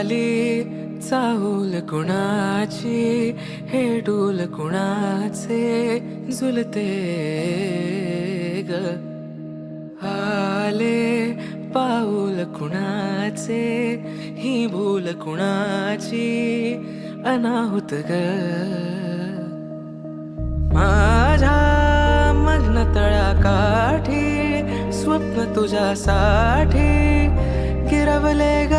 आली चाहूल कुणाची, हे डोल कुणाचे झुलते ग. आले पाऊल कुणाचे, ही भूल कुणाची अनाहुत ग. माझ्या मग्न तळाकाठी स्वप्न तुझ्यासाठी गिरवले ग.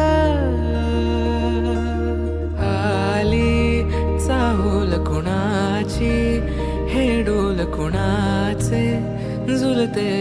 आली चाहूल कुणाची, हे डोल कुणाचे झुलते